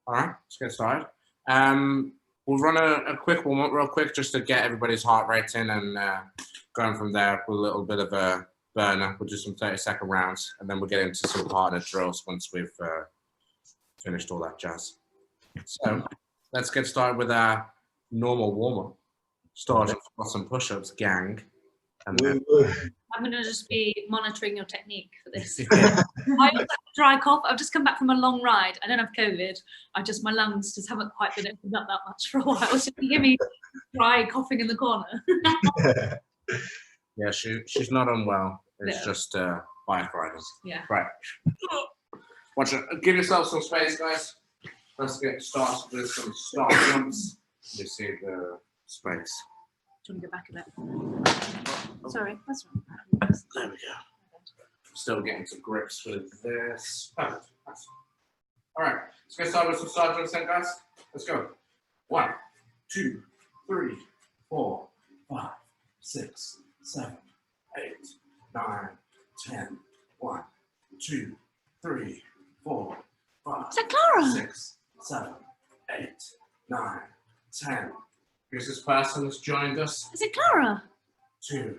All right, let's get started. We'll run a quick warm-up real quick just to get everybody's heart rate in and going from there with a little bit of a burner. We'll do some 30-second rounds and then we'll get into some partner drills once we've finished all that jazz. So let's get started with our normal warm-up. Starting with some push-ups, gang. And then I'm going to just be monitoring your technique for this. I also have a dry cough. I've just come back from a long ride. I don't have COVID. My lungs just haven't quite been opened up that much for a while. So you hear me dry coughing in the corner. Yeah, she's not unwell. It's just bike riding. Yeah. Right. Watch it. Give yourself some space, guys. Let's get started with some start jumps. You see the space. Do you want to go back a bit? Sorry, that's right. There we go. Still getting to grips with this. Perfect. Nice. All right, let's get started with some start jumps then, guys. Let's go. 1, 2, 3, 4, 5, 6, 7, 8, 9, 10. 1, 2, 3, 4, 5, Is that Clara? 6, 7, 8, 9, 10. Here's this person that's joined us. Is it Clara? 2,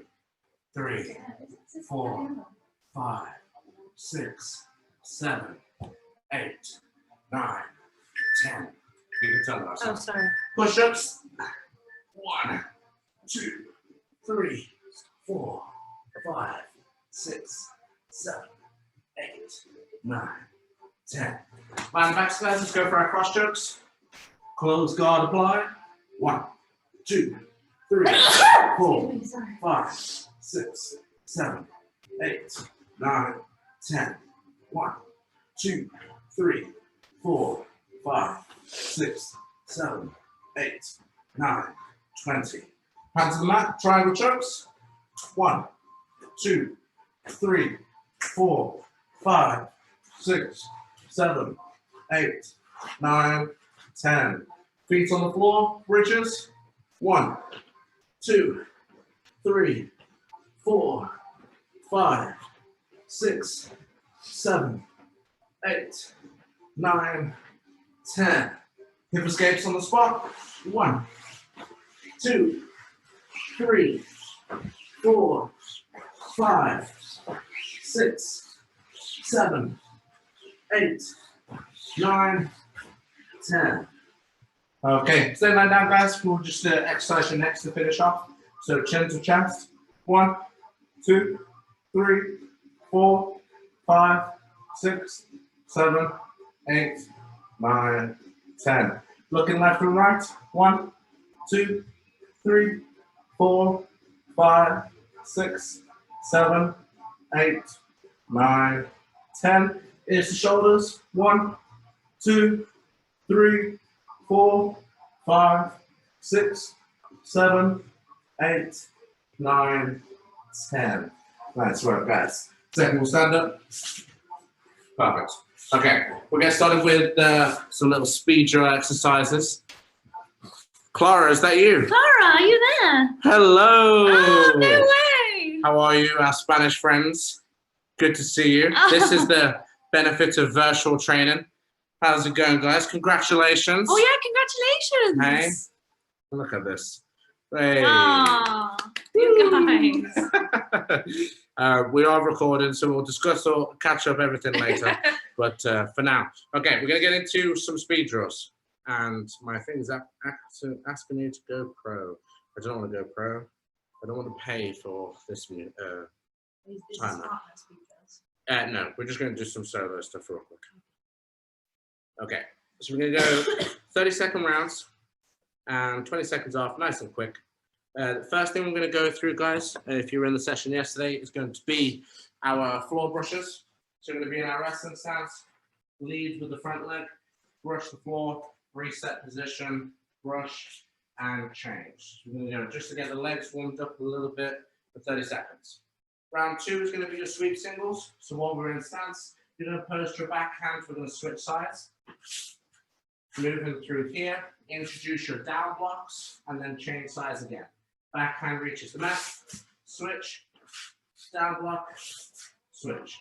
3, 4, 5, 6, 7, 8, 9, 10. You can tell us. Oh, sorry. Push-ups. 1, 2, 3, 4, 5, 6, 7, 8, 9, 10. Land back squares. Let's go for our cross jumps. Close guard apply. 1, 2, 3, 4, 5, 6, 7, 8, 9, 10. 1, 2, 3, 4, 5, 6, 7, 8, 9, 20. Hands to the mat, triangle chokes. 1, 2, 3, 4, 5, 6, 7, 8, 9, 10. Feet on the floor, bridges. 1, 2, 3, 4, 5, 6, 7, 8, 9, 10. Hip escapes on the spot. 1, 2, 3, 4, 5, 6, 7, 8, 9, 10. Okay, stay lying down, guys. We'll just exercise your necks to finish off. So chin to chest. 1, 2, 3, 4, 5, 6, 7, 8, 9, 10. Looking left and right. 1, 2, 3, 4, 5, 6, 7, 8, 9, 10. Here's the shoulders. 1, 2, 3, 4, 5, 6, 7, 8, 9, 10. Nice work, guys. Second, we'll stand up. Perfect. Okay, we'll get started with some little speed drill exercises. Clara, is that you? Clara, are you there? Hello. Oh, no way. How are you, our Spanish friends? Good to see you. This is the benefit of virtual training. How's it going, guys? Congratulations. Oh, yeah, congratulations. Hey, look at this. Hey. Oh, you guys. We are recording, so we'll discuss or catch up everything later. But for now, okay, we're going to get into some speed drills. And my thing is asking you to go pro. I don't want to go pro. I don't want to pay for this timer. No, we're just going to do some solo stuff real quick. Okay, so we're going to go 30-second rounds and 20 seconds off, nice and quick. The first thing we're going to go through, guys, if you were in the session yesterday, is going to be our floor brushes. So we're going to be in our wrestling stance, lead with the front leg, brush the floor, reset position, brush, and change. So we're going to go just to get the legs warmed up a little bit for 30 seconds. Round 2 is going to be your sweep singles. So while we're in stance, you're going to post your back hands. We're going to switch sides. Moving through here, introduce your down blocks, and then change sides again. Back hand reaches the mat, switch, down block, switch.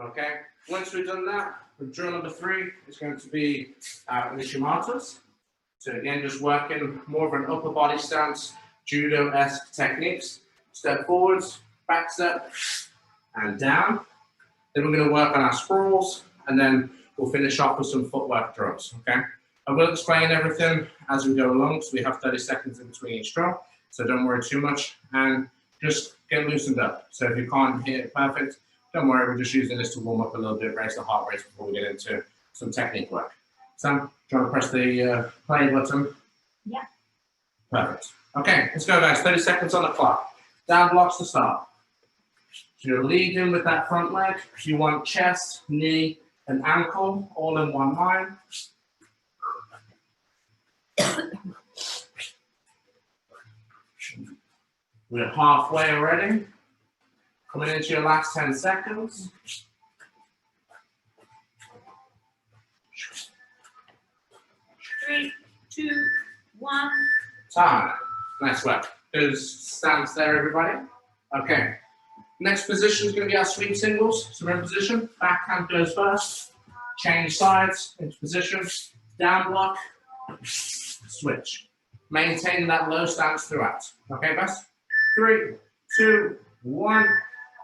Okay, once we've done that, drill number 3 is going to be Nishimatas. So again, just working more of an upper body stance, judo-esque techniques. Step forwards, back step, and down. Then we're going to work on our sprawls, and then we'll finish off with some footwork drills, okay? I will explain everything as we go along, so we have 30 seconds in between each drill, so don't worry too much, and just get loosened up. So if you can't hear it perfect, don't worry, we're just using this to warm up a little bit, raise the heart rate before we get into some technique work. Sam, do you want to press the play button? Yeah. Perfect. Okay, let's go guys, 30 seconds on the clock. Down blocks to start. So you're leading with that front leg. You want chest, knee, and ankle all in one line. We're halfway already. Coming into your last 10 seconds. 3, 2, 1. Time. Nice work. Good stance there, everybody. Okay. Next position is going to be our sweep singles. So we're in position. Backhand goes first. Change sides into position. Down block. Switch. Maintaining that low stance throughout. Okay, guys? 3, 2, 1,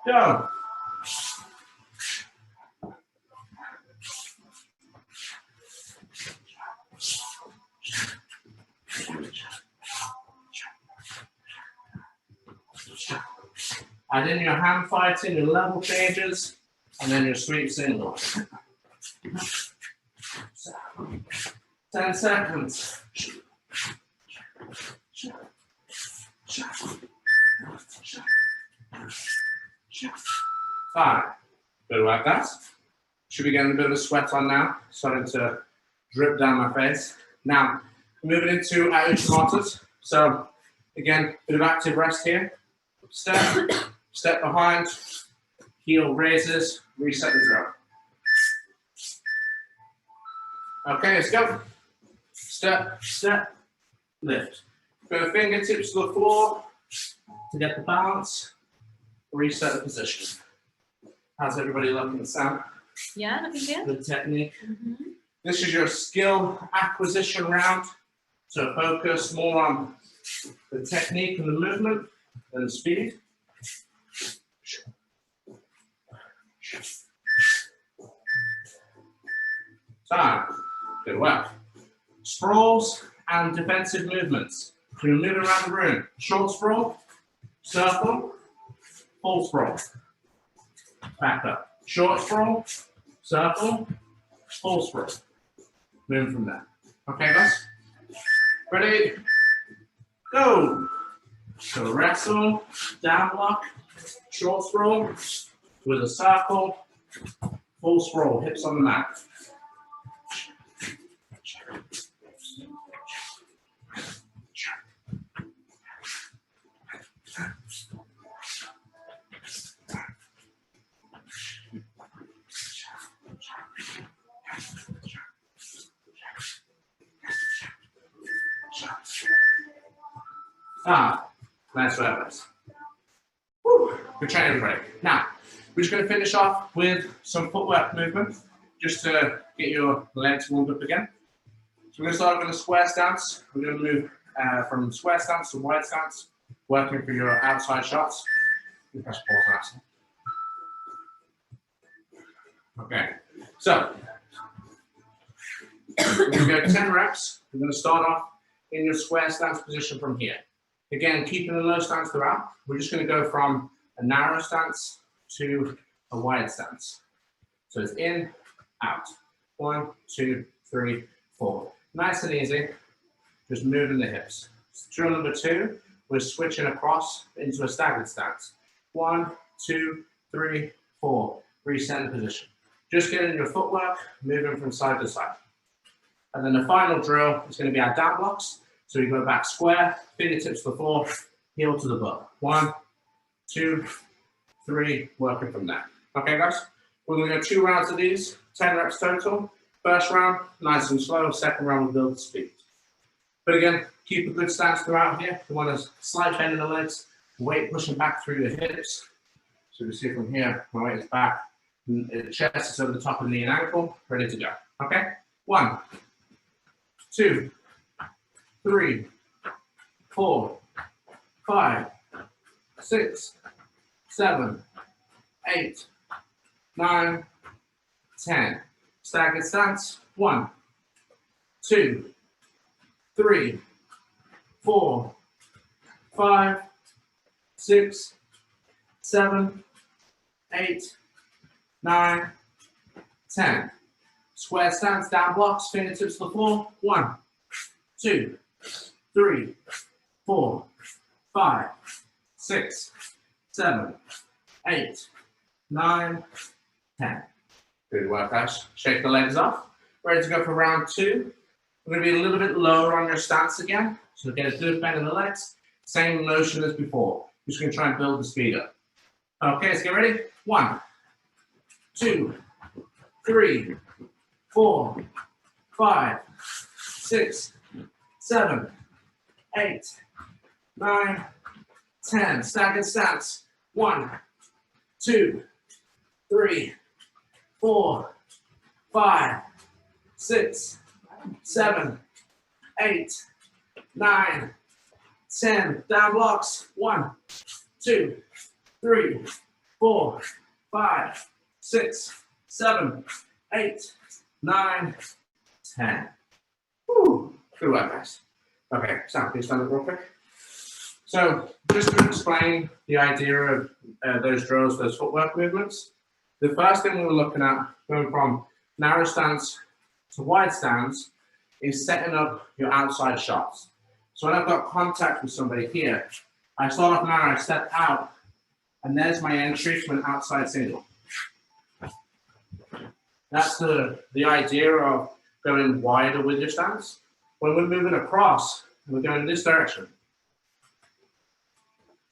go. Add in your hand fighting, your level changes, and then your sweep single. 10 seconds. 5. Good work, guys. Should be getting a bit of a sweat on now. Starting to drip down my face. Now, moving into our Uchamatas. So, again, bit of active rest here. Step, step behind, heel raises, reset the drill. Okay, let's go. Step, step, lift. Go fingertips to the floor to get the balance. Reset the position. How's everybody looking, Sam? Yeah, looking good. Good technique. This is your skill acquisition round. So focus more on the technique and the movement than the speed. Time. Good work. Sprawls and defensive movements. So you're moving around the room. Short sprawl, circle, full sprawl. Back up. Short sprawl, circle, full sprawl. Moving from there. Okay, guys? Ready? Go. So wrestle, down block, short sprawl, with a circle, full sprawl, hips on the mat. Nice work, guys. Good training, everybody. Now, we're just going to finish off with some footwork movement, just to get your legs warmed up again. So we're going to start with a square stance. We're going to move from square stance to wide stance, working for your outside shots. You press pause on that. Okay, so we're going to go 10 reps. We're going to start off in your square stance position from here. Again, keeping a low stance throughout. We're just going to go from a narrow stance to a wide stance. So it's in, out. 1, 2, 3, 4. Nice and easy. Just moving the hips. Drill number 2, we're switching across into a staggered stance. 1, 2, 3, 4. Reset the position. Just getting your footwork, moving from side to side. And then the final drill is going to be our down blocks. So we go back square, fingertips to the floor, heel to the butt. 1, 2, 3, working from there. Okay, guys? We're going to go 2 rounds of these, 10 reps total. First round, nice and slow. Second round, we'll build the speed. But again, keep a good stance throughout here. You want a slight bend in the legs, weight pushing back through your hips. So you see from here, my weight is back, Chest is over the top of the knee and ankle, ready to go. Okay? 1, 2, 3, 4, 5, 6, 7, 8, 9, 10. Staggered stance. 1, 2, 3, 4, 5, 6, 7, 8, 9, 10. Square stance, down blocks, fingertips to the floor. 1, 2, 3, 4, 5, 6, 7, 8, 9, 10. Good work, guys. Shake the legs off. Ready to go for round 2. We're going to be a little bit lower on your stance again. So get a good bend in the legs. Same motion as before. Just going to try and build the speed up. Okay, let's get ready. 1, 2, 3, 4, 5, 6, 7, 8, 9, 10. Staggered stance. 1, 2, 3, 4, 5, 6, 7, 8, 9, 10. Down blocks. 1, 2, 3, 4, 5, 6, 7, 8, 9, 10. Woo. Good work, guys. Okay, Sam, please stand up real quick. So, just to explain the idea of those drills, those footwork movements, the first thing we were looking at, going from narrow stance to wide stance, is setting up your outside shots. So when I've got contact with somebody here, I start off narrow, I step out, and there's my entry to an outside single. That's the idea of going wider with your stance. When we're moving across, we're going in this direction.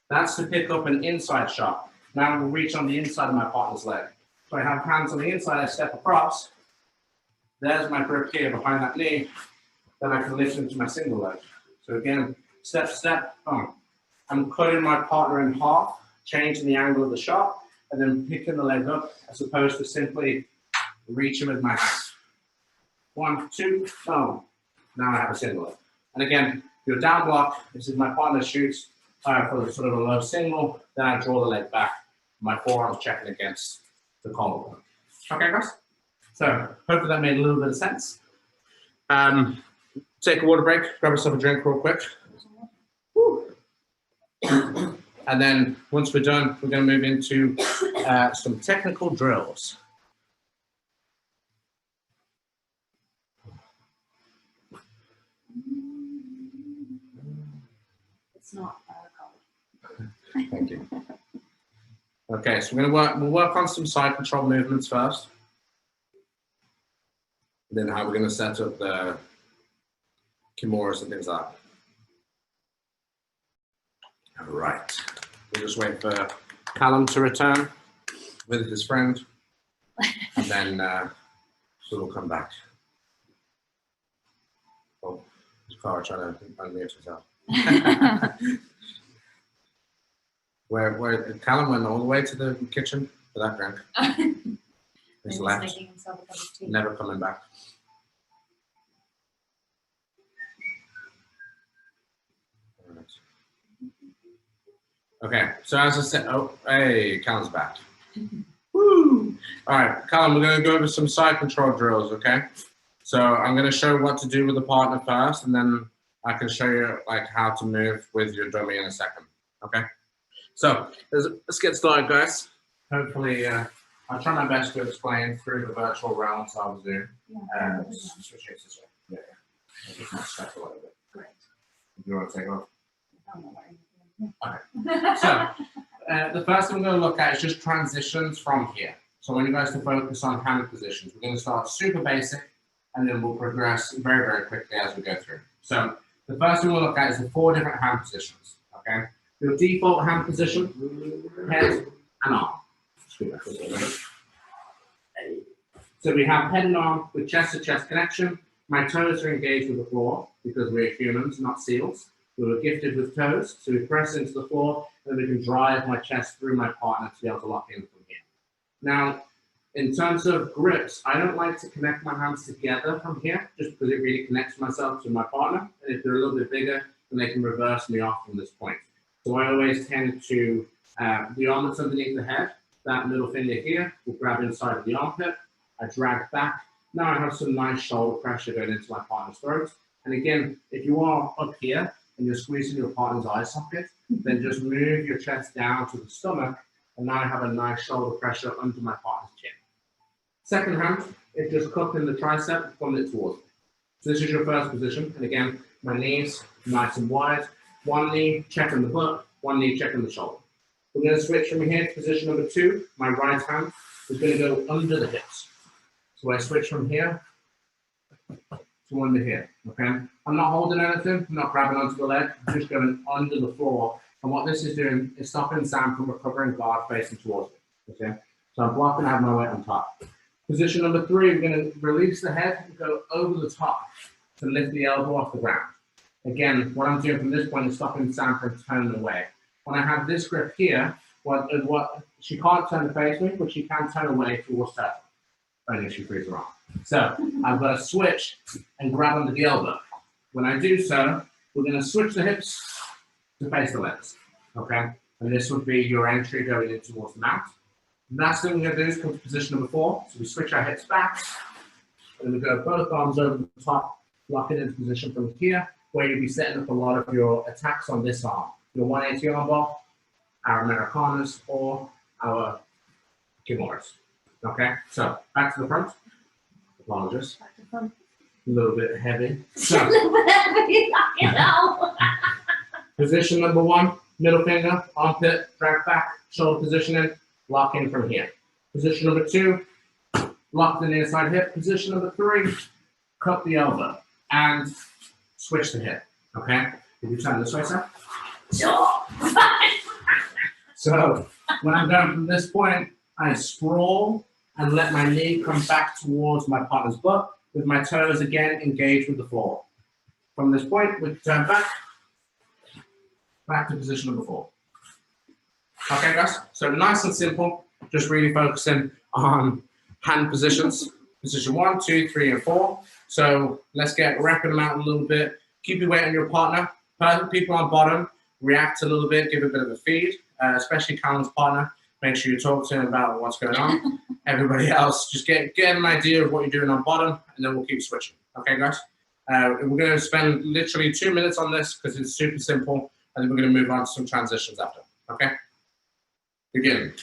That's to pick up an inside shot. Now we'll reach on the inside of my partner's leg. So I have hands on the inside, I step across. There's my grip here behind that knee. Then I can lift into my single leg. So again, step, step, boom. I'm cutting my partner in half, changing the angle of the shot, and then picking the leg up as opposed to simply reaching with my hands. 1, 2, boom. Now I have a single leg. And again, your down block, this is my partner shoots for sort of a low single, then I draw the leg back. My forearm's checking against the collar. Okay, guys? So hopefully that made a little bit of sense. Take a water break, grab yourself a drink real quick. Woo. And then once we're done, we're going to move into some technical drills. It's not cold. Thank you. Okay, so we'll work on some side control movements first. Then how we're going to set up the Kimuras and things like that. All right. We'll just wait for Callum to return with his friend, and then we'll come back. Oh, his car trying to unmute himself. Where Callum went all the way to the kitchen for that drink. He's left. Never coming back. Okay, so as I said, oh, hey, Callum's back. Woo! All right, Callum, we're going to go over some side control drills, okay? So I'm going to show what to do with the partner first, and then I can show you like how to move with your dummy in a second, okay? So let's get started, guys. Hopefully, I'll try my best to explain through the virtual realm, so I was doing. Switch it this way. Yeah. Just not step a little bit. Great. Do you want to take off? Okay. So the first thing we're going to look at is just transitions from here. So I want you guys to focus on hand positions. We're going to start super basic, and then we'll progress very, very quickly as we go through. So the first thing we'll look at is the 4 different hand positions. Okay. Your default hand position, head and arm. So we have head and arm with chest-to-chest connection. My toes are engaged with the floor because we're humans, not seals. We were gifted with toes, so we press into the floor, and we can drive my chest through my partner to be able to lock in from here. Now, In terms of grips, I don't like to connect my hands together from here, just because it really connects myself to my partner. And if they're a little bit bigger, then they can reverse me off from this point. So I always tend to, the arm that's underneath the head, that middle finger here will grab inside of the armpit. I drag back. Now I have some nice shoulder pressure going into my partner's throat. And again, if you are up here and you're squeezing your partner's eye socket, then just move your chest down to the stomach. And now I have a nice shoulder pressure under my partner's chin. Second hand is just cupping the tricep, pulling it towards me. So this is your first position. And again, my knees nice and wide. One knee checking the butt, one knee checking the shoulder. We're going to switch from here to position number 2. My right hand is going to go under the hips. So I switch from here to under here, okay? I'm not holding anything, I'm not grabbing onto the leg, I'm just going under the floor. And what this is doing is stopping Sam from recovering guard facing towards me, okay? So I'm blocking, I have my weight on top. Position number 3, we're going to release the head and go over the top to lift the elbow off the ground. Again, what I'm doing from this point is stopping Sam from turning away. When I have this grip here, she can't turn to face me, but she can turn away towards her. Only if she frees her arm. So I've got to switch and grab under the elbow. When I do so, we're going to switch the hips to face the legs. Okay? And this would be your entry going in towards the mat. Last thing we're going to do is come to position number 4. So we switch our hips back. And we go both arms over the top, lock it into position from here, where you'll be setting up a lot of your attacks on this arm. Your 180 arm bar, our Americanas, or our Kimuras. Okay, so back to the front. Apologies. Back to front. A little bit heavy. So, A little bit heavy, you know. position number 1, middle finger, armpit, drag back, shoulder positioning, lock in from here. Position number 2, lock in the inside hip. Position number 3, cut the elbow and switch the hip. Okay, if you turn this way, sir. So when I'm going from this point, I sprawl and let my knee come back towards my partner's butt with my toes again engaged with the floor. From this point, we turn back to position number 4. Okay, guys? So nice and simple, just really focusing on hand positions. Position 1, 2, 3, and 4. So let's get wrapping them out a little bit. Keep your weight on your partner. People on bottom, react a little bit, give a bit of a feed, especially Callum's partner. Make sure you talk to him about what's going on. Everybody else, just get an idea of what you're doing on bottom, and then we'll keep switching. Okay, guys? We're going to spend literally 2 minutes on this because it's super simple, and then we're going to move on to some transitions after. Okay? Begin.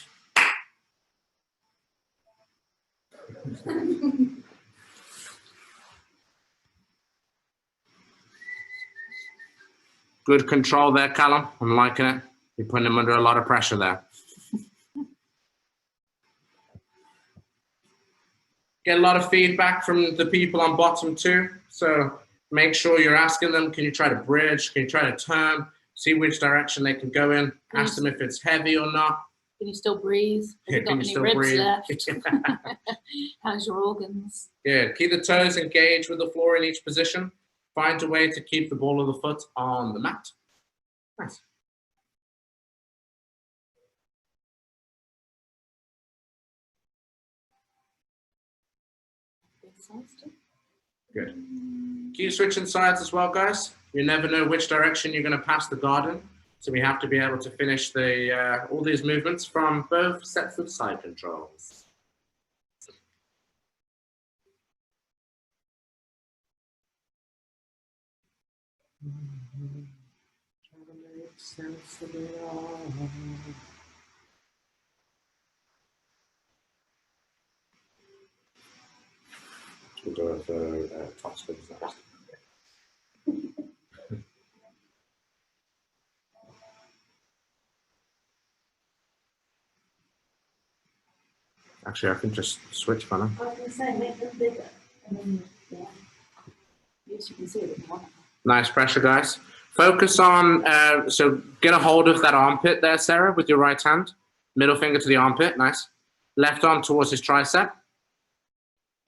Good control there, Callum. I'm liking it. You're putting him under a lot of pressure there. Get a lot of feedback from the people on bottom too. So make sure you're asking them, can you try to bridge? Can you try to turn? See which direction they can go in. Ask them if it's heavy or not. Can you still breathe? Have you got any ribs left? How's your organs? Yeah, keep the toes engaged with the floor in each position. Find a way to keep the ball of the foot on the mat. Nice. Good. Keep switching sides as well, guys. You never know which direction you're going to pass the guard in. So we have to be able to finish the all these movements from both sets of side controls. Trying to make sense of it all. We'll go for top spins next. Actually, I can just switch, man. I was going to say, make them bigger. And then, yeah. Yes, you can see it more. Nice pressure, guys. Focus on, so get a hold of that armpit there, Sarah, with your right hand. Middle finger to the armpit, nice. Left arm towards his tricep.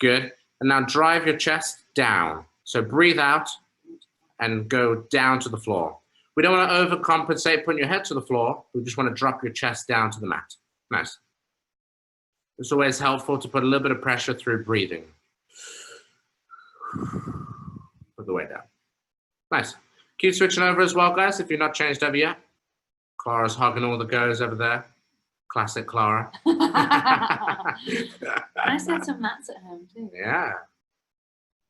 Good. And now drive your chest down. So breathe out and go down to the floor. We don't want to overcompensate putting your head to the floor. We just want to drop your chest down to the mat. Nice. It's always helpful to put a little bit of pressure through breathing. Put the weight down. Nice. Keep switching over as well, guys, if you're not changed over yet. Clara's hugging all the goes over there. Classic Clara. I said some mats at home too. Yeah.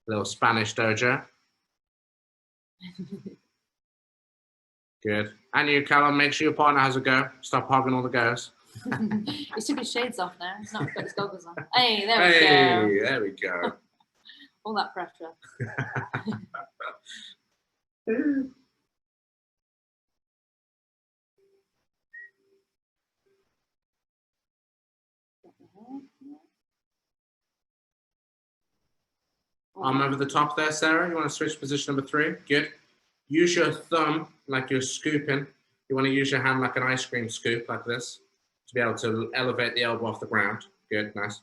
Little Spanish dojo. Good. And you, Callum, make sure your partner has a go. Stop hugging all the goes. He took his shades off now. He's not got his goggles on. Hey, there Hey, there we go. All that pressure. Arm over the top there, Sarah. You want to switch position number 3? Good. Use your thumb like you're scooping. You want to use your hand like an ice cream scoop, like this, to be able to elevate the elbow off the ground. Good, nice.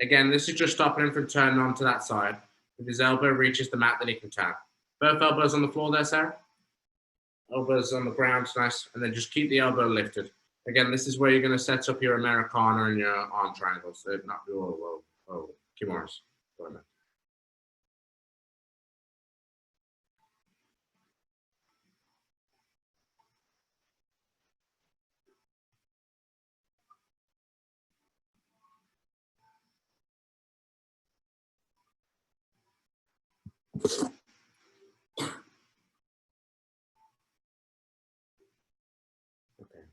Again, this is just stopping him from turning onto that side. If his elbow reaches the mat, then he can turn. Both elbows on the floor there, Sarah. Elbows on the ground, nice. And then just keep the elbow lifted. Again, this is where you're going to set up your Americana and your arm triangles. So not Kimuras. Okay.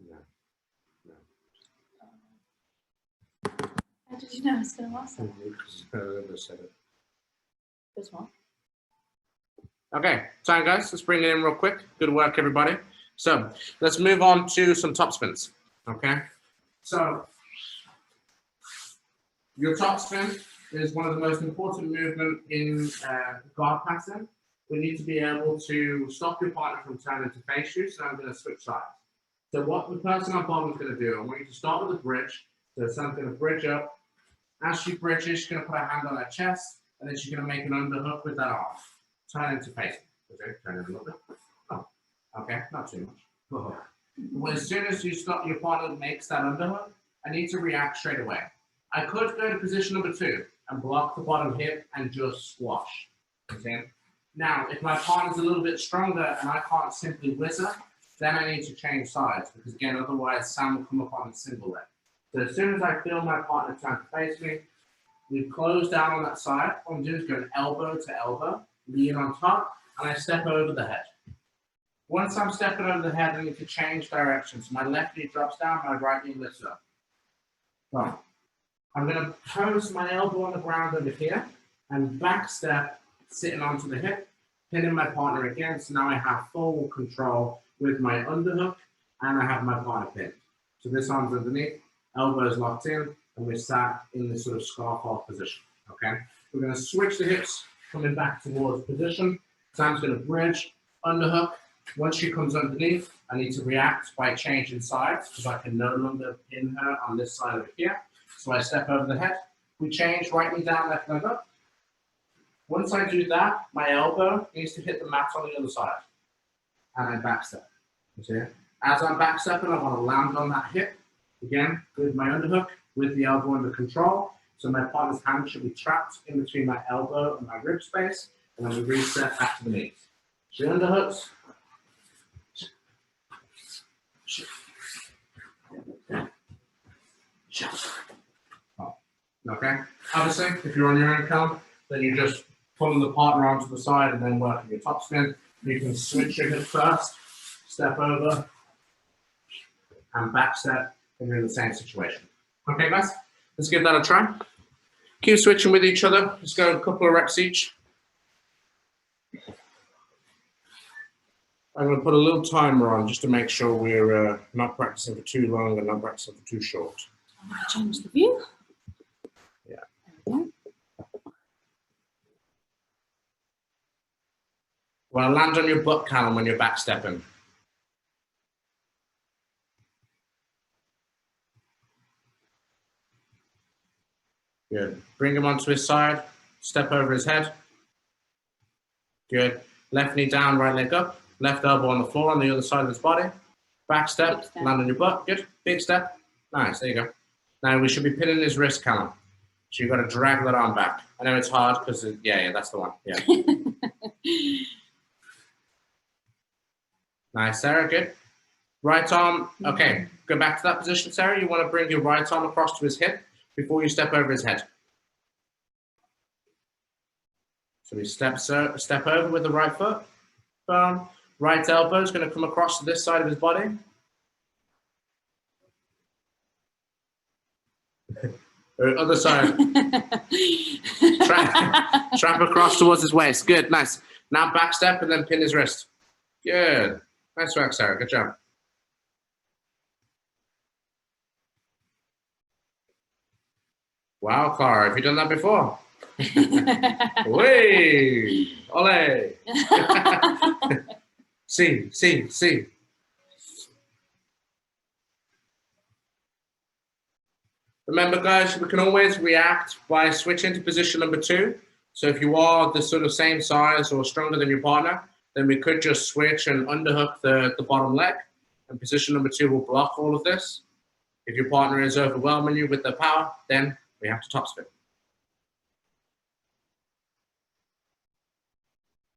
No. How did you know I was going to ask that? This one. Okay, time guys, let's bring it in real quick. Good work, everybody. So let's move on to some top spins. Okay, so your top spin is one of the most important movements in guard pattern. We need to be able to stop your partner from turning to face you, so I'm going to switch sides. So what the person on bottom is going to do, I want you to start with a bridge. So Sam's going to bridge up. As she bridges, she's going to put her hand on her chest, and then she's going to make an underhook with that arm. Turn into facing. Okay, turn it a little bit. Oh, okay, not too much. Well, as soon as you stop, your partner makes that underhook, I need to react straight away. I could go to position number 2 and block the bottom hip and just squash. Okay. Now, if my partner's a little bit stronger and I can't simply whizzer, then I need to change sides because again, otherwise Sam will come up on a single leg. So as soon as I feel my partner turn to face me, we close down on that side. What I'm doing is going elbow to elbow, lean on top, and I step over the head. Once I'm stepping over the head, I need to change directions. My left knee drops down, my right knee lifts up. Right. I'm going to post my elbow on the ground over here and back step, sitting onto the hip, pinning my partner again. So now I have full control with my underhook and I have my partner pinned. So this arm's underneath, elbows locked in, and we're sat in this sort of scarf off position. Okay, we're going to switch the hips, coming back towards position. Sam's going to bridge, underhook. Once she comes underneath, I need to react by changing sides because I can no longer pin her on this side over here. So I step over the head. We change, right knee down, left leg up. Once I do that, my elbow needs to hit the mat on the other side. And I back step. You see? As I'm back stepping, I want to land on that hip. Again, with my underhook, with the elbow under control. So my partner's hand should be trapped in between my elbow and my rib space. And then we reset back to the knees. She underhooks. Okay. Obviously, if you're on your own count, then you just pulling the partner onto the side and then working your top spin. You can switch your hip first, step over, and back step, and you're in the same situation. Okay, guys, let's give that a try. Keep switching with each other. Just go a couple of reps each. I'm going to put a little timer on just to make sure we're not practicing for too long and not practicing for too short. I'm going to change the view. Yeah. There we go. Well, land on your butt, Callum, when you're back stepping. Good. Bring him onto his side. Step over his head. Good. Left knee down, right leg up. Left elbow on the floor on the other side of his body. Back step, land on your butt. Good. Big step. Nice. There you go. Now we should be pinning his wrist, Callum. So you've got to drag that arm back. I know it's hard because, yeah, that's the one. Yeah. Nice, Sarah. Good. Right arm. Okay. Go back to that position, Sarah. You want to bring your right arm across to his hip before you step over his head. So we step over with the right foot. Boom. Right elbow is going to come across to this side of his body. Other side. Trap across towards his waist. Good, nice. Now back step and then pin his wrist. Good. Nice work, Sarah. Good job. Wow, Clara, have you done that before? Way! Ole! See. Remember, guys, we can always react by switching to position number 2. So if you are the sort of same size or stronger than your partner, then we could just switch and underhook the bottom leg. And position number 2 will block all of this. If your partner is overwhelming you with their power, then we have to topspin.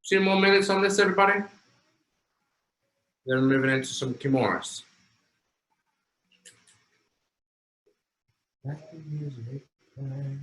2 more minutes on this, everybody. Then we're moving into some Kimuras. Let the music play.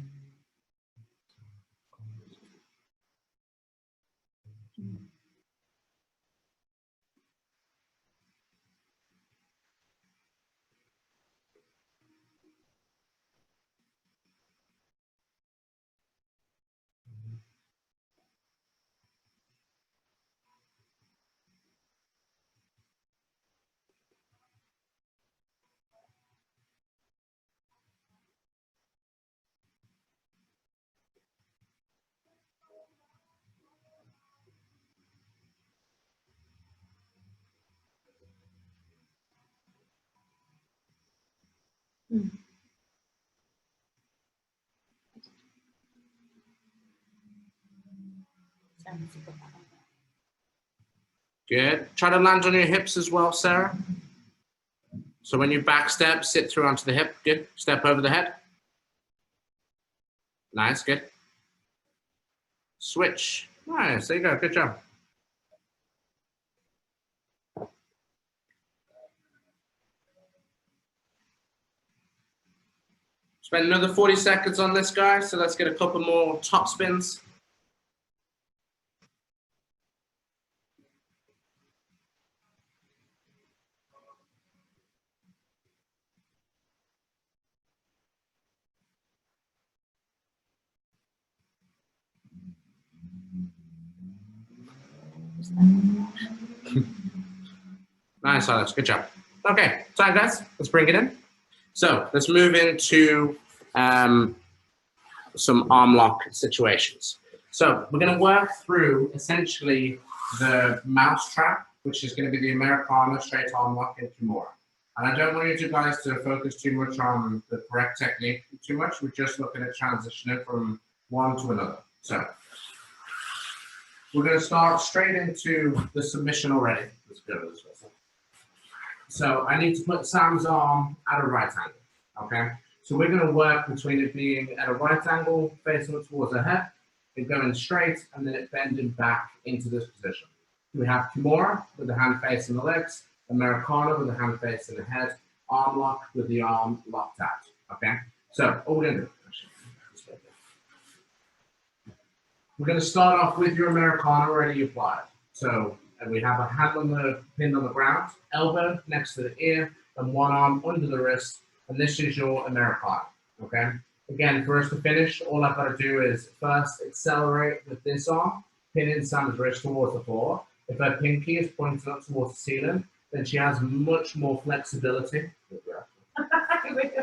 Good. Try to land on your hips as well, Sarah. So when you back step, sit through onto the hip. Good. Step over the head. Nice. Good. Switch. Nice. There you go. Good job. Spend another 40 seconds on this guy. So let's get a couple more top spins. Nice, Alex. Good job. Okay, time, guys. Let's bring it in. So let's move into some arm lock situations. So we're going to work through essentially the mouse trap, which is going to be the Americana straight arm lock in Kimura. And I don't want you guys to focus too much on the correct technique too much. We're just looking at transitioning from one to another. So we're going to start straight into the submission already. Let's go this way. So I need to put Sam's arm at a right angle, okay? So we're going to work between it being at a right angle, facing towards the head, it going straight, and then it bending back into this position. We have Kimura with the hand facing the legs, Americana with the hand facing the head, arm lock with the arm locked out, okay? So all we're going to do, we're going to start off with your Americana already applied. So we have a hand on the pinned on the ground, elbow next to the ear, and one arm under the wrist. And this is your Americana, okay? Again, for us to finish, all I've got to do is first accelerate with this arm, pinning Sam's wrist towards the floor. If her pinky is pointing up towards the ceiling, then she has much more flexibility.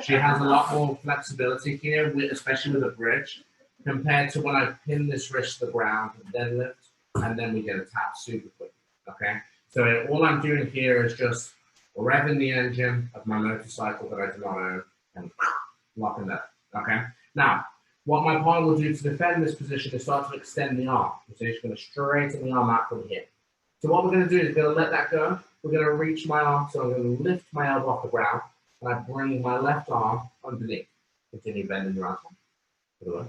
She has a lot more flexibility here, especially with a bridge, compared to when I pin this wrist to the ground and then lift, and then we get a tap super quick. Okay, so all I'm doing here is just revving the engine of my motorcycle that I do not own and locking that. Okay, now what my partner will do to defend this position is start to extend the arm. So he's going to straighten the arm out from here. So what we're going to do is we're going to let that go. We're going to reach my arm, so I'm going to lift my elbow off the ground, and I bring my left arm underneath. Continue bending your arm. What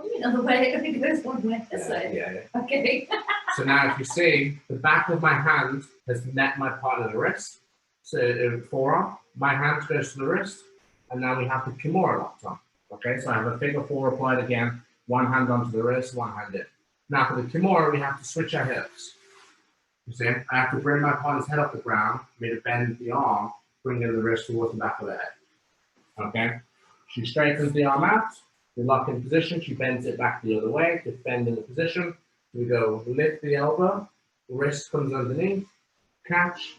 do you mean other way? I think it goes one way. This way. Yeah. Okay. So now if you see, the back of my hand has met my partner's wrist. So forearm, my hand goes to the wrist, and now we have the Kimura locked on. Okay, so I have a figure 4 applied again, one hand onto the wrist, one hand in. Now for the Kimura, we have to switch our hips. You see, I have to bring my partner's head off the ground, me to bend the arm, bring in the wrist towards the back of the head. Okay, she straightens the arm out, we lock in position, she bends it back the other way, to bend in the position. We go lift the elbow, wrist comes underneath, catch,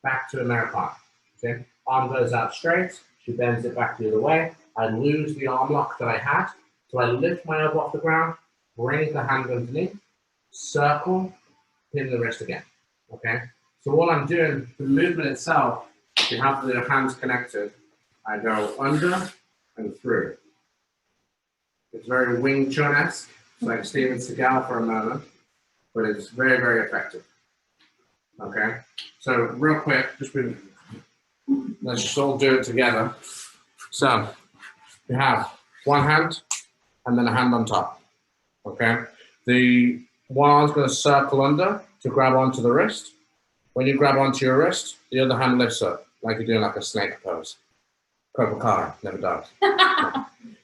back to Americana. See? Arm goes out straight, she bends it back the other way. I lose the arm lock that I had, so I lift my elbow off the ground, bring the hand underneath, circle, pin the wrist again. Okay? So what I'm doing, the movement itself, you have the hands connected. I go under and through. It's very Wing Chun-esque. It's like Steven Seagal for a moment, but it's very, very effective. Okay, so real quick, let's just all do it together. So you have one hand and then a hand on top. Okay, the one arm's going to circle under to grab onto the wrist. When you grab onto your wrist, the other hand lifts up like you're doing like a snake pose. Cobra Kai, never dies.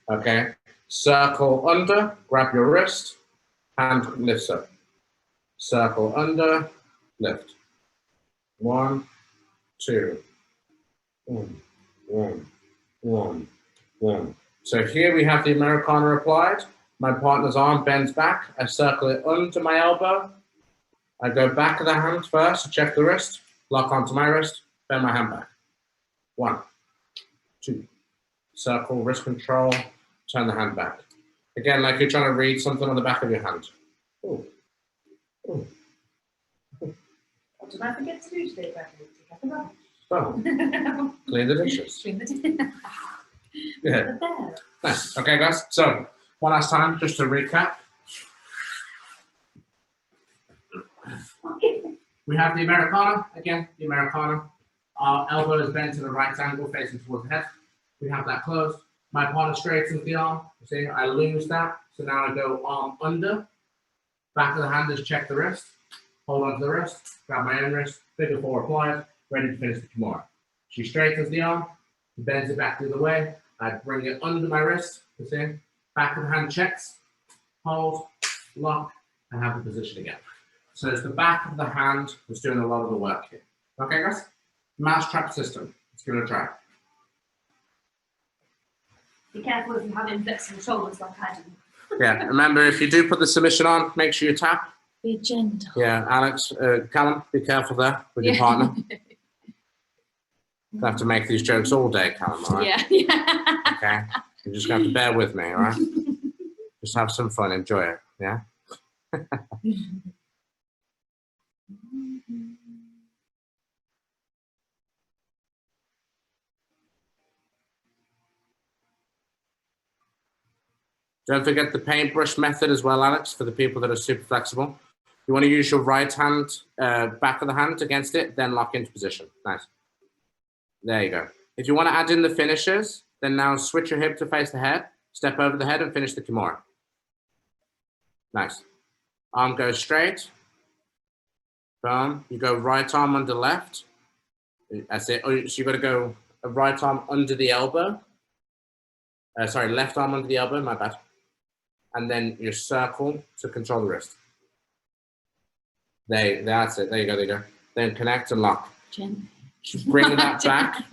Okay. Circle under, grab your wrist, hand lifts up. Circle under, lift. 1, 2, 1. So here we have the Americana applied. My partner's arm bends back. I circle it under my elbow. I go back of the hand first to check the wrist, lock onto my wrist, bend my hand back. 1, 2. Circle, wrist control, turn the hand back. Again, like you're trying to read something on the back of your hand. Ooh. Ooh. What did I forget to do today, Becky? So, clean the dishes. Clean the dishes. Yeah. Nice. Okay, guys. So, one last time, just to recap. We have the Americana. Again, the Americana. Our elbow is bent to the right angle, facing towards the head. We have that closed. My partner straightens the arm. You see, I lose that. So now I go arm under. Back of the hand is check the wrist. Hold on to the wrist. Grab my own wrist. Figure 4 applied. Ready to finish the Kimura. She straightens the arm. Bends it back the other way. I bring it under my wrist. You see, back of the hand checks. Hold. Lock. And have the position again. So it's the back of the hand that's doing a lot of the work here. Okay, guys? Mousetrap system. Let's give it a try. Be careful if you have inflexible shoulders like I do. Yeah, remember, if you do put the submission on, make sure you tap. Be gentle. Yeah, Alex, Callum, be careful there with your partner. You have to make these jokes all day, Callum, all right? Yeah. Okay? You're just going to have to bear with me, all right? Just have some fun, enjoy it, yeah? Don't forget the paintbrush method as well, Alex, for the people that are super flexible. You want to use your right hand, back of the hand against it, then lock into position. Nice. There you go. If you want to add in the finishers, then now switch your hip to face the head, step over the head and finish the Kimura. Nice. Arm goes straight. Boom. You go right arm under left. That's it. So you've got to go a right arm under the elbow. Sorry, left arm under the elbow, my bad. And then your circle to control the wrist. That's it. There you go. Then connect and lock. Bring that back.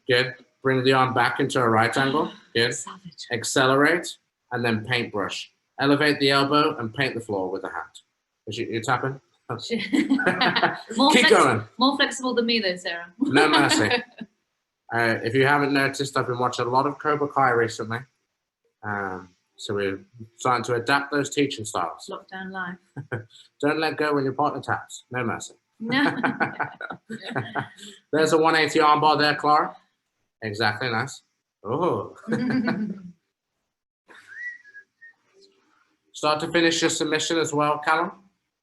Good. Bring the arm back into a right angle. Good. Savage. Accelerate and then paintbrush. Elevate the elbow and paint the floor with the hand. You're tapping? Keep going. More flexible than me though, Sarah. No mercy. If you haven't noticed, I've been watching a lot of Cobra Kai recently. So we're starting to adapt those teaching styles. Lockdown life. Don't let go when your partner taps. No mercy. No. There's a 180 armbar there, Clara. Exactly, nice. Oh. Start to finish your submission as well, Callum.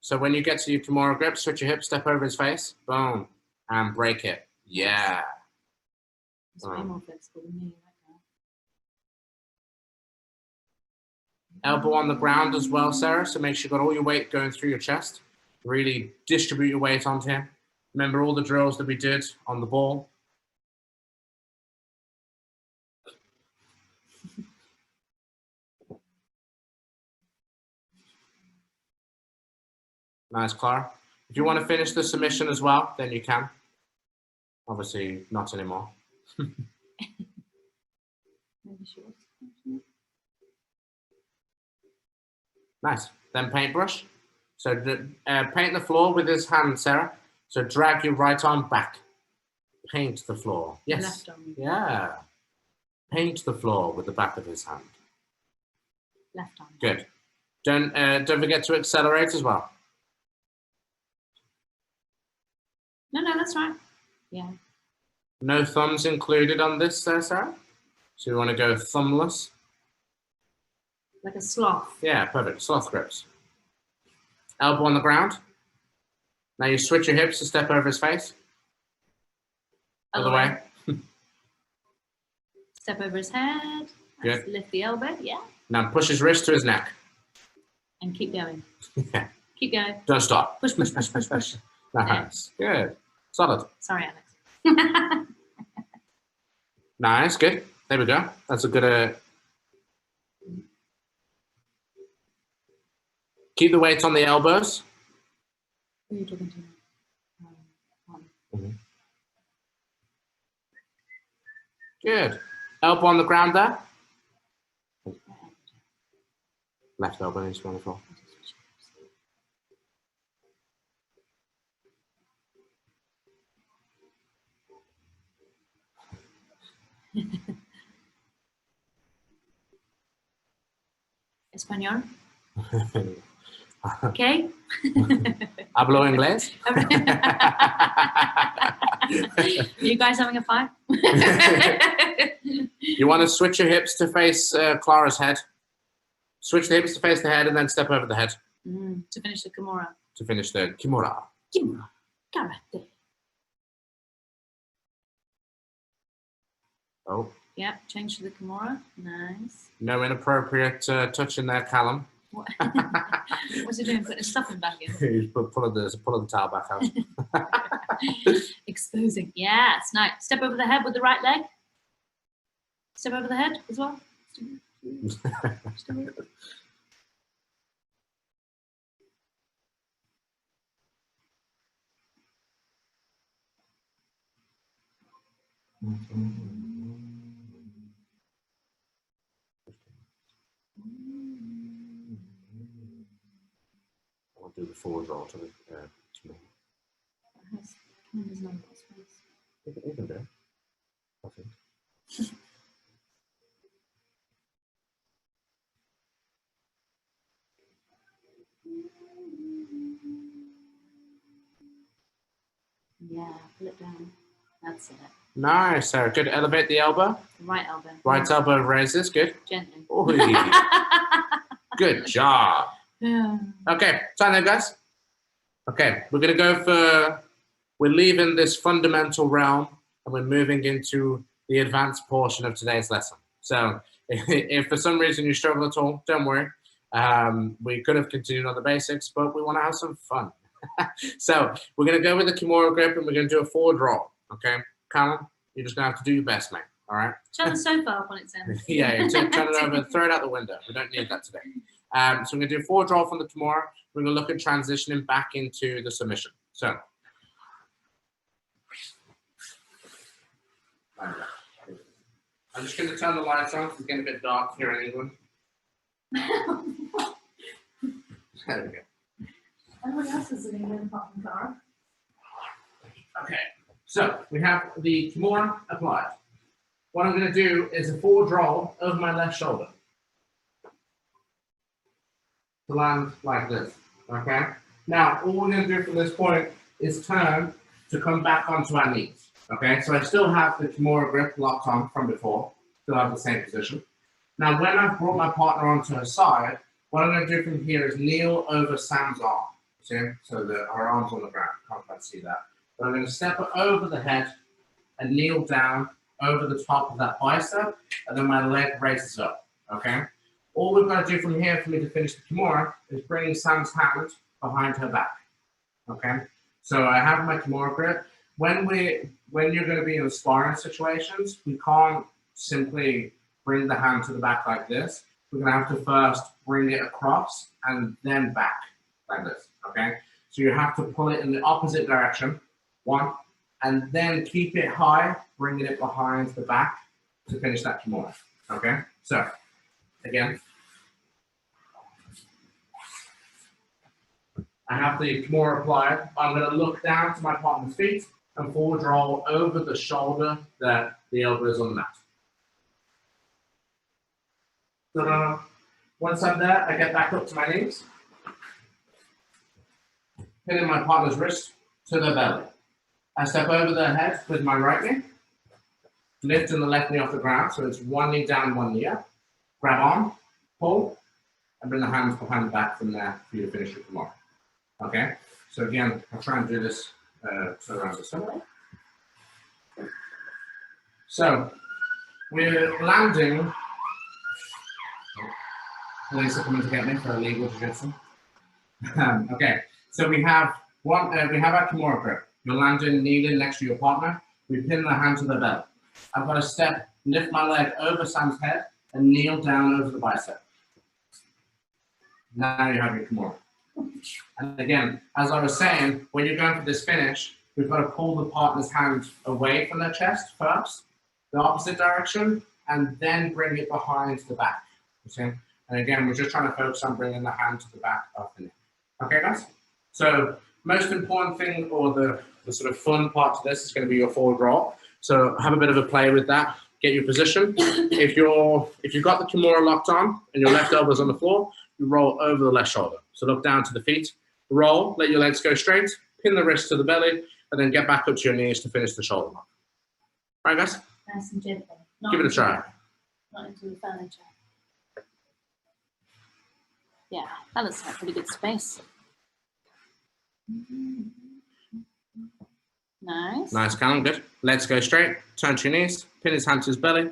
So when you get to your Kimura grip, switch your hips, step over his face, boom, and break it. Yeah. It's way more flexible than me right now. Elbow on the ground as well, Sarah. So make sure you've got all your weight going through your chest. Really distribute your weight onto him. Remember all the drills that we did on the ball. Nice, Clara. If you want to finish the submission as well, then you can. Obviously, not anymore. Nice. Then paintbrush. So paint the floor with his hand, Sarah. So drag your right arm back. Paint the floor. Yes. Left arm. Yeah. Paint the floor with the back of his hand. Left arm. Good. Don't forget to accelerate as well. No, that's right. Yeah. No thumbs included on this, Sarah. So you want to go thumbless. Like a sloth. Yeah, perfect. Sloth grips. Elbow on the ground. Now you switch your hips to step over his face. Other way. Step over his head. Good. Lift the elbow. Yeah. Now push his wrist to his neck. And keep going. Yeah. Keep going. Don't stop. Push, push, push, push, push. Nice. Good. Solid. Sorry, Alex. Nice. Good. There we go. That's a good. Keep the weight on the elbows. Who are you talking to? Good. Elbow on the ground there. Left elbow is wonderful. Español. Okay. Hablo inglés. Are you guys having a fight? You want to switch your hips to face Clara's head. Switch the hips to face the head and then step over the head. To finish the Kimura. To finish the Kimura. Kimura. Karate. Oh. Yeah, change to the Kimura. Nice. No inappropriate touching there, Callum. What? What's he doing? Putting his stuffing back in? He's pulling the towel back out. Exposing. Yes, nice. Step over the head with the right leg. Step over the head as well. Step over. I'll do the forward roll to me. There's no space. You can do it, I think. Yeah, pull it down. That's it. Nice, Sarah. Good. Elevate the elbow. Right elbow. Right elbow raises. Good. Gently. Good job. Yeah. Okay, time then, guys. Okay, we're going to go for, we're leaving this fundamental realm and we're moving into the advanced portion of today's lesson. So if for some reason you struggle at all, don't worry. We could have continued on the basics, but we want to have some fun. So we're going to go with the Kimura grip and we're going to do a forward roll. Okay, Callum, you're just going to have to do your best, mate. All right? Turn the sofa up on its end. Yeah, turn it over and throw it out the window. We don't need that today. So we're going to do a forward roll from the Kimura. We're going to look at transitioning back into the submission. So. I'm just going to turn the lights on because it's getting a bit dark here in England. There we go. Everyone else is sitting in apart from Clara. Okay, so we have the Kimura applied. What I'm going to do is a forward roll over my left shoulder. To land like this, okay? Now, all we're going to do from this point is turn to come back onto our knees, okay? So I still have the Kimura grip locked on from before, still have the same position. Now, when I've brought my partner onto her side, what I'm going to do from here is kneel over Sam's arm. See? So that our arms on the ground. Can't quite see that. But I'm going to step over the head and kneel down over the top of that bicep, and then my leg raises up. Okay? All we've got to do from here for me to finish the Kimura is bring Sam's hand behind her back. Okay? So I have my Kimura grip. When you're going to be in sparring situations, we can't simply bring the hand to the back like this. We're going to have to first bring it across and then back like this, okay? So you have to pull it in the opposite direction, one, and then keep it high, bringing it behind the back to finish that Kimura, okay? So, again, I have the Kimura applied. I'm going to look down to my partner's feet and forward roll over the shoulder that the elbow is on the mat. So, once I'm there, I get back up to my knees, pinning my partner's wrist to their belly. I step over their head with my right knee, lifting the left knee off the ground, so it's one knee down, one knee up. Grab on, pull, and bring the hands behind the back from there for you to finish your Kimura. Okay? So again, I'll try and do this around the stomach. So, we're landing. Lisa coming to get me for a legal jiu-jitsu. Okay, so we have our Kimura grip. You're landing kneeling next to your partner. We pin the hand to the belly. I've got to lift my leg over Sam's head and kneel down over the bicep. Now you have your Kimura. And again, as I was saying, when you're going for this finish, we've got to pull the partner's hand away from their chest first, the opposite direction, and then bring it behind the back. You see? And again, we're just trying to focus on bringing the hand to the back of the knee. Okay, guys? So, most important thing, or the sort of fun part to this is going to be your forward roll. So, have a bit of a play with that. Get your position. If you've got the Kimura locked on and your left elbow's on the floor, you roll over the left shoulder. So look down to the feet, roll, let your legs go straight, pin the wrist to the belly, and then get back up to your knees to finish the shoulder lock. All right, guys? Nice and gentle. Give it a try. Not into the furniture. Yeah, that looks like pretty good space. Nice. Nice, Callum, good. Legs go straight, turn to your knees, pin his hand to his belly,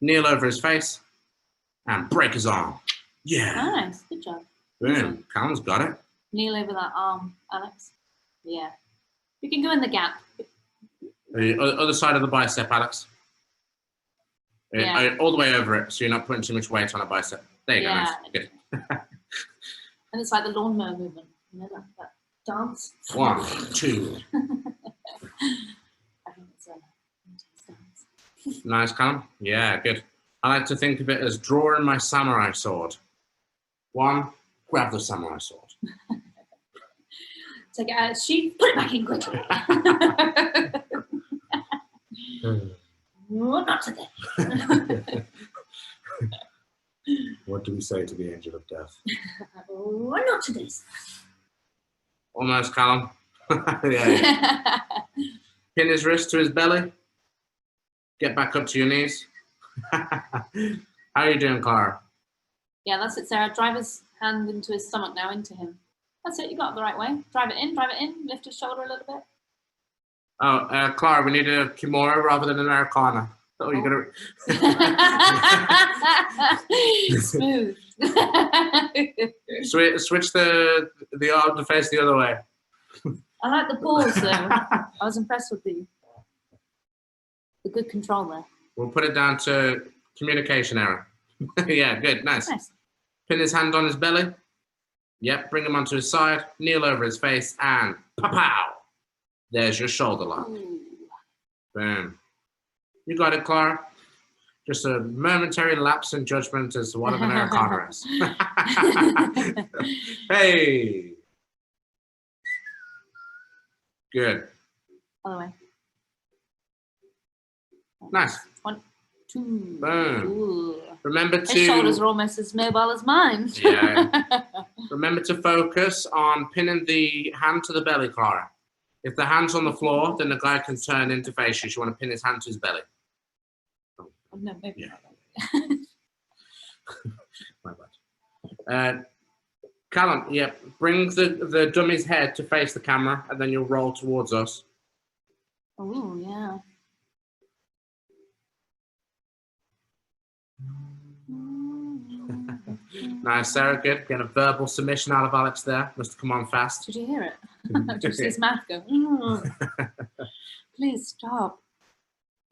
kneel over his face, and break his arm. Yeah. Nice, good job. Boom, Callum's got it. Kneel over that arm, Alex. Yeah. You can go in the gap. The other side of the bicep, Alex. Yeah. All the way over it, so you're not putting too much weight on a bicep. There you go, nice. Good. And it's like the lawnmower movement, you know, that dance. 1, 2. I think it's a dance. Nice, Callum. Yeah, good. I like to think of it as drawing my samurai sword. 1, grab the samurai sword. Take it out of its sheath, put it back in quickly. Not today. What do we say to the angel of death? Not today. Almost, Callum. Yeah. Pin his wrist to his belly. Get back up to your knees. How are you doing, Clara? Yeah, that's it, Sarah. Drive his hand into his stomach now, into him. That's it, you got it the right way. Drive it in, lift his shoulder a little bit. Oh, Clara, we need a Kimura rather than an Americana. Oh, you're gonna smooth. Switch the arm to face the other way. I like the pause though. I was impressed with the good control there. We'll put it down to communication error. Yeah, good, nice. Pin his hand on his belly. Yep, bring him onto his side, kneel over his face, and pow! There's your shoulder lock. Ooh. Boom. You got it, Clara. Just a momentary lapse in judgment as to what an Americana is. Hey! Good. Other way. Nice. 1, 2. Boom. Ooh. Remember to... His shoulders are almost as mobile as mine. Yeah. Remember to focus on pinning the hand to the belly, Clara. If the hand's on the floor, then the guy can turn into face you. You want to pin his hand to his belly. Oh, no, maybe yeah. My bad. Callum, yeah, bring the dummy's head to face the camera, and then you'll roll towards us. Oh, yeah. Nice, Sarah, good. Get a verbal submission out of Alex there. Must have come on fast. Did you hear it? Did you see his mouth go? "Mm." Please stop.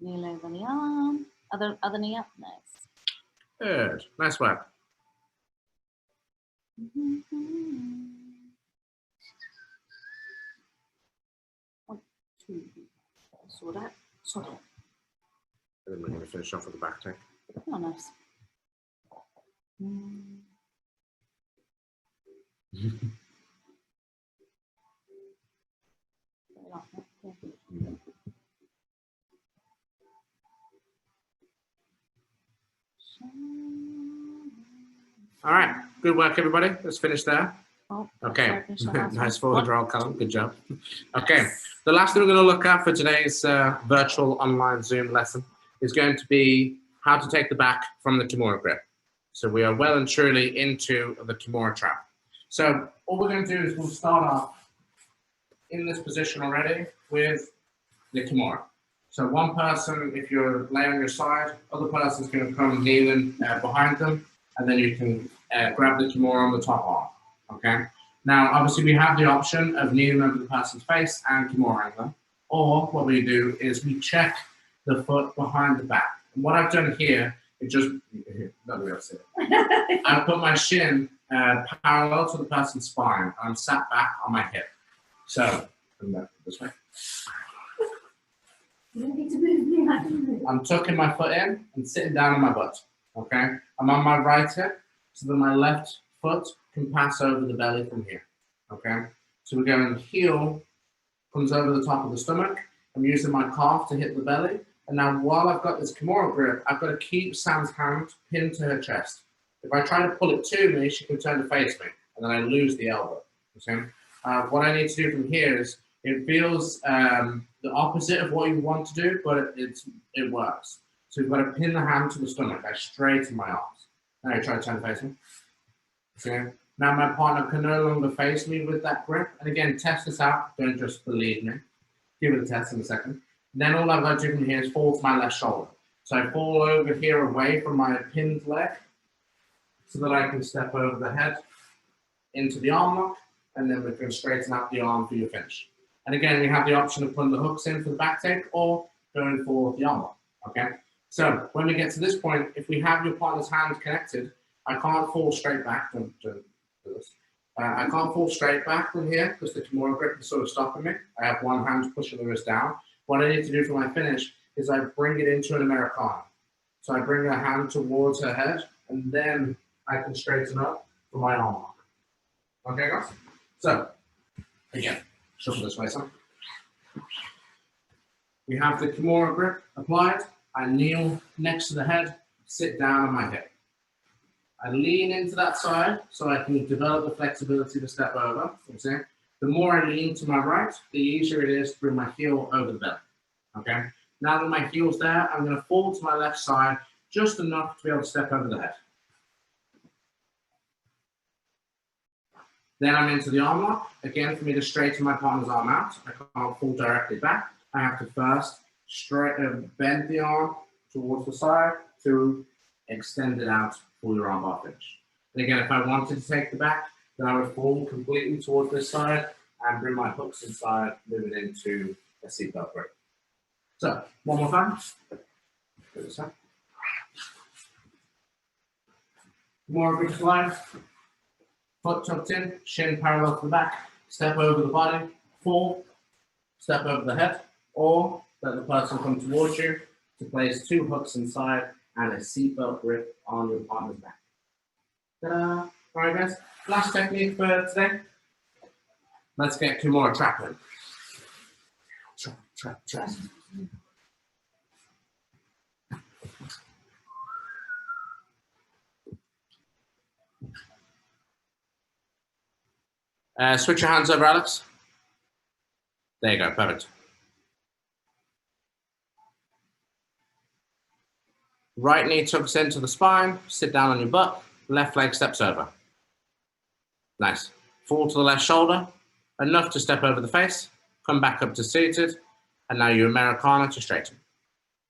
Kneel over the arm. Other knee up. Nice. Good. Nice work. One, two. Sort out. Sort out. And then we're going to finish off with the back take. Oh, nice. All right. Good work, everybody. Let's finish there. Oh, Okay. sorry, Nice forward roll, Callum. Good job. Okay. The last thing we're going to look at for today's virtual online Zoom lesson is going to be how to take the back from the Kimura grip. So we are well and truly into the Kimura trap. So all we're going to do is we'll start off in this position already with the Kimura. So one person, if you're laying on your side, other person's going to come kneeling behind them, and then you can grab the Kimura on the top arm. Okay. Now, obviously, we have the option of kneeling over the person's face and Kimura them, or what we do is we check the foot behind the back. And what I've done here is just not the way I've said it. I put my shin parallel to the person's spine. I'm sat back on my hip. So this way. I'm tucking my foot in and sitting down on my butt. Okay, I'm on my right hip, so that my left foot can pass over the belly from here. Okay, so we're going heel comes over the top of the stomach. I'm using my calf to hit the belly, and now while I've got this Kimura grip, I've got to keep Sam's hand pinned to her chest. If I try to pull it to me, she can turn to face me, and then I lose the elbow. Okay, what I need to do from here is it feels the opposite of what you want to do, but it works. So you've got to pin the hand to the stomach. I straighten my arms. Now you try to turn to face me. Okay. Now my partner can no longer face me with that grip. And again, test this out. Don't just believe me. Give it a test in a second. Then all I've got to do from here is fall to my left shoulder. So I fall over here away from my pinned leg so that I can step over the head into the arm lock, and then we can straighten out the arm for your finish. And again, we have the option of putting the hooks in for the back take or going for the arm lock. Okay. So when we get to this point, if we have your partner's hands connected, I can't fall straight back. Don't do this. I can't fall straight back from here because the Kimura grip is sort of stopping me. I have one hand pushing the wrist down. What I need to do for my finish is I bring it into an Americana. So I bring her hand towards her head, and then I can straighten up for my arm lock. Okay, guys? So, again, shuffle this way, son. We have the Kimura grip applied. I kneel next to the head, sit down on my hip. I lean into that side so I can develop the flexibility to step over. You see? The more I lean to my right, the easier it is to bring my heel over the belly. Okay? Now that my heel's there, I'm going to fall to my left side just enough to be able to step over the head. Then I'm into the arm lock. Again, for me to straighten my partner's arm out, I can't fall directly back. I have to first bend the arm towards the side to extend it out for your arm bar finish. And again, if I wanted to take the back, then I would fall completely towards this side and bring my hooks inside, move it into a seatbelt grip. So, one more time. More grip slide. Foot tucked in, shin parallel to the back, step over the body, fall, step over the head, or let the person come towards you to place two hooks inside and a seatbelt grip on your partner's back. Ta-da! All right, guys. Last technique for today. Let's get Kimura trapping. Trap. Switch your hands over, Alex. There you go, perfect. Right knee tucks into the spine, sit down on your butt, left leg steps over. Nice. Fall to the left shoulder, enough to step over the face, come back up to seated, and now you Americana to straighten.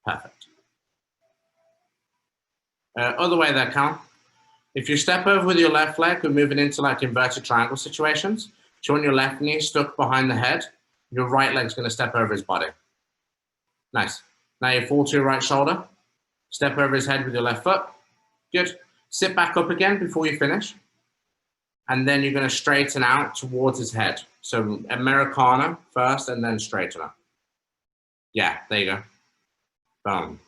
Perfect. Other way there, Cal. If you step over with your left leg, we're moving into like inverted triangle situations. So you want your left knee stuck behind the head, your right leg's going to step over his body. Nice. Now you fall to your right shoulder, step over his head with your left foot. Good. Sit back up again before you finish. And then you're going to straighten out towards his head. So Americana first and then straighten up. Yeah, there you go. Boom.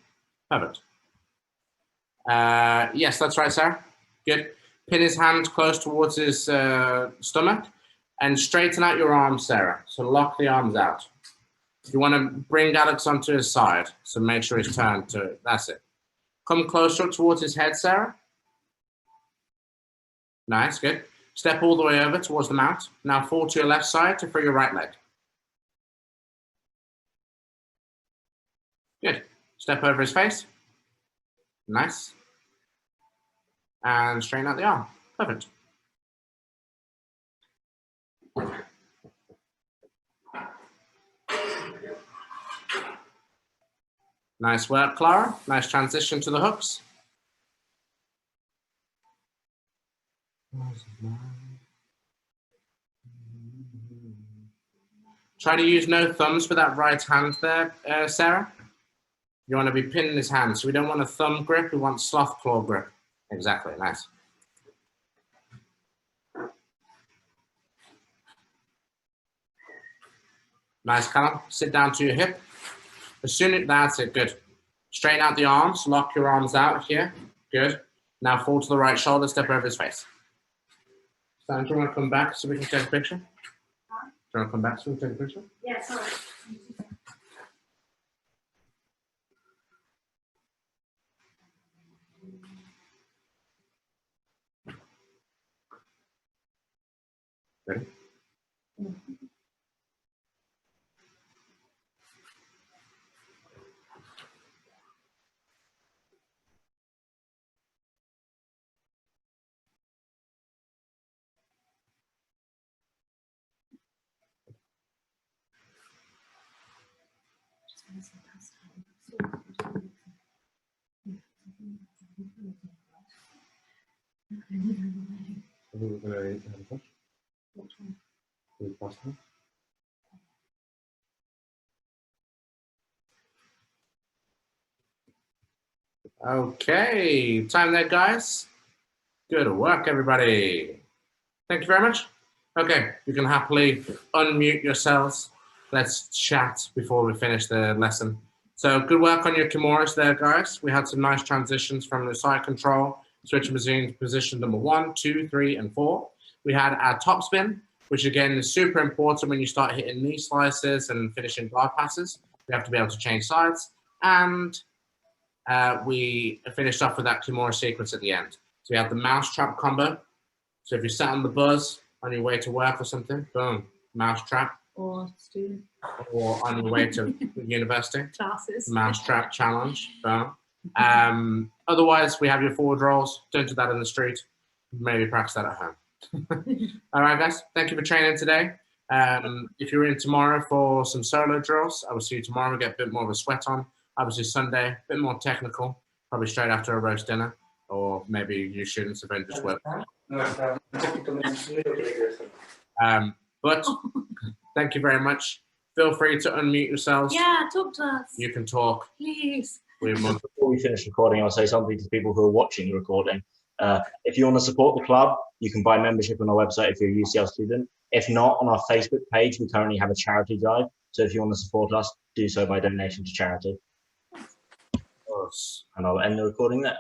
Perfect. Yes, that's right, Sarah. Good. Pin his hand close towards his stomach and straighten out your arms, Sarah. So lock the arms out. You want to bring Alex onto his side. So make sure he's turned to, that's it. Come closer towards his head, Sarah. Nice, good. Step all the way over towards the mount. Now fall to your left side to free your right leg. Good. Step over his face. Nice. And straighten out the arm. Perfect. Nice work, Clara. Nice transition to the hooks. Try to use no thumbs for that right hand there, Sarah. You want to be pinning his hand. So we don't want a thumb grip, we want sloth claw grip. Exactly, nice. Nice, Callum. Sit down to your hip. As soon as that's it, good. Straighten out the arms, lock your arms out here. Good. Now fall to the right shoulder, step over his face. Stan, do you want to come back so we can take a picture? Huh? Do you want to come back so we can take a picture? Yeah, sorry. Ready? Okay, time there, guys. Good work, everybody. Thank you very much. Okay, you can happily unmute yourselves. Let's chat before we finish the lesson. So good work on your Kimuras there, guys. We had some nice transitions from the side control, switching between position number 1, 2, 3, and 4. We had our top spin, which again is super important when you start hitting knee slices and finishing guard passes. We have to be able to change sides. And we finished off with that Kimura sequence at the end. So we have the mouse trap combo. So if you sat on the bus on your way to work or something, boom, mouse trap. Or student. Or on your way to university. Classes. Mouse trap challenge, boom. Otherwise, we have your forward rolls. Don't do that in the street. Maybe practice that at home. All right, guys. Thank you for training today. If you're in tomorrow for some solo drills, I will see you tomorrow. We'll get a bit more of a sweat on. Obviously Sunday, a bit more technical, probably straight after a roast dinner, or maybe you shouldn't have been just work. But thank you very much. Feel free to unmute yourselves. Yeah, talk to us. You can talk. Please. Before we finish recording, I'll say something to people who are watching the recording. If you want to support the club, you can buy membership on our website if you're a UCL student. If not, on our Facebook page, we currently have a charity drive. So if you want to support us, do so by donation to charity. And I'll end the recording there.